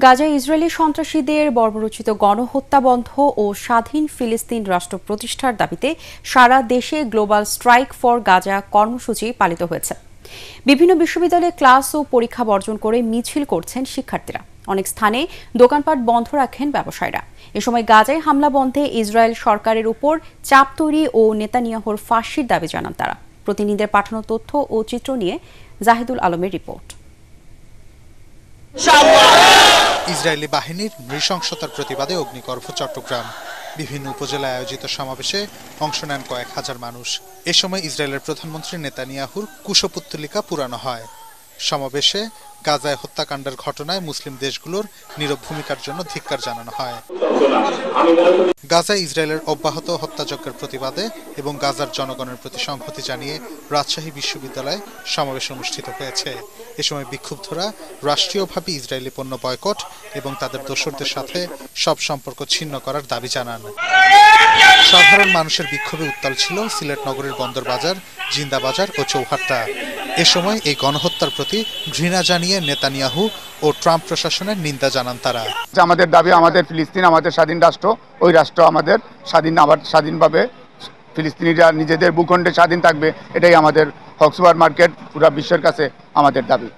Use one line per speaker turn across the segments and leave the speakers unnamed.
গাজায় ইসরায়েলি সন্ত্রাসীদের বর্বরোচিত গণহত্যা বন্ধ ও স্বাধীন ফিলিস্তিন রাষ্ট্র প্রতিষ্ঠার দাবিতে সারা দেশে গ্লোবাল স্ট্রাইক ফর গাজা কর্মসূচি পালিত হয়েছে। বিভিন্ন বিশ্ববিদ্যালয়ে ক্লাস ও পরীক্ষা বর্জন করে মিছিল করছেন শিক্ষার্থীরা। অনেক স্থানে দোকানপাট বন্ধ রাখেন ব্যবসায়ীরা। এ সময় গাজায় হামলা বন্ধে ইসরায়েল সরকারের উপর চাপ তৈরি ও নেতানিয়াহুর ফাঁসির দাবি জানান তারা। প্রতিনিধিদের পাঠানো তথ্য ও চিত্র নিয়ে জাহিদুল আলমের রিপোর্ট।
ইসরায়েলি বাহিনীর নৃশংসতার প্রতিবাদে অগ্নিগর্ভ চট্টগ্রাম। বিভিন্ন উপজেলায় আয়োজিত সমাবেশে অংশ নেন কয়েক হাজার মানুষ। এ সময় ইসরায়েলের প্রধানমন্ত্রী নেতানিয়াহুর কুশপুত্তলিকা পুরানো হয়। সমাবেশে গাজায় হত্যাকাণ্ডের ঘটনায় মুসলিম দেশগুলোর নীরব ভূমিকার জন্য ধিক্কার জানানো হয়। গাজায় ইসরায়েলের অব্যাহত হত্যাযজ্ঞের প্রতিবাদে এবং গাজার জনগণের প্রতি সংহতি জানিয়ে রাজশাহী বিশ্ববিদ্যালয়ে সমাবেশ অনুষ্ঠিত হয়েছে। এ সময় বিক্ষুব্ধরা রাষ্ট্রীয়ভাবে ইসরায়েলি পণ্য বয়কট এবং তাদের দোসরদের সাথে সব সম্পর্ক ছিন্ন করার দাবি জানান। সাধারণ মানুষের বিক্ষোভে উত্তাল ছিল সিলেট নগরীর বন্দরবাজার, জিন্দাবাজার ও চৌহাট্টা। এ সময় এই গণহত্যার প্রতি ঘৃণা জানিয়ে নেতানিয়াহু ও ট্রাম্প প্রশাসনের নিন্দা জানান তারা।
আমাদের দাবি, আমাদের ফিলিস্তিন আমাদের স্বাধীন রাষ্ট্র, ওই রাষ্ট্র আমাদের স্বাধীনভাবে ফিলিস্তিনিরা নিজেদের ভূখণ্ডে স্বাধীন থাকবে, এটাই আমাদের হক সুপার মার্কেট পুরো বিশ্বের কাছে আমাদের দাবি।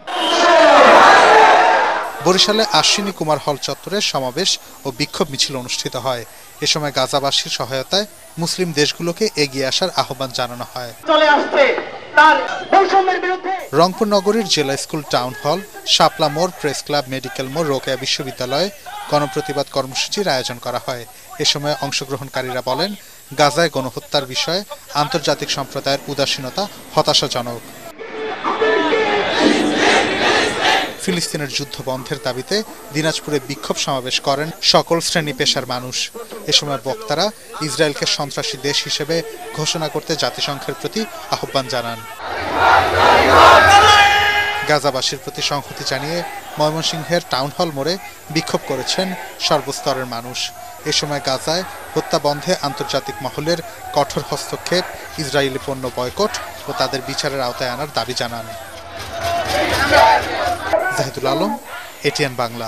বরিশালে আশ্বিনী কুমার হল চত্বরে সমাবেশ ও বিক্ষোভ মিছিল অনুষ্ঠিত হয়। এ সময় গাজাবাসীর সহায়তায় মুসলিম দেশগুলোকে এগিয়ে আসার আহ্বান জানানো হয়। রংপুর নগরীর জেলা স্কুল, টাউন হল, শাপলা মোড়, প্রেস ক্লাব, মেডিকেল মোড়, রোকেয়া বিশ্ববিদ্যালয়ে গণপ্রতিবাদ কর্মসূচির আয়োজন করা হয়। এ সময় অংশগ্রহণকারীরা বলেন, গাজায় গণহত্যার বিষয়ে আন্তর্জাতিক সম্প্রদায়ের উদাসীনতা হতাশাজনক। ফিলিস্তিনের যুদ্ধ বন্ধের দাবিতে দিনাজপুরে বিক্ষোভ সমাবেশ করেন সকল শ্রেণী পেশার মানুষ। এ সময় বক্তারা ইসরায়েলকে সন্ত্রাসী দেশ হিসেবে ঘোষণা করতে জাতিসংঘের প্রতি আহ্বান জানান। গাজাবাসীর প্রতি সংহতি জানিয়ে ময়মনসিংহের টাউন হল মোড়ে বিক্ষোভ করেছেন সর্বস্তরের মানুষ। এ সময় গাজায় হত্যা বন্ধে আন্তর্জাতিক মহলের কঠোর হস্তক্ষেপ, ইসরায়েলি পণ্য বয়কট ও তাদের বিচারের আওতায় আনার দাবি জানান। জাহিদুল আলম, এটিএন বাংলা।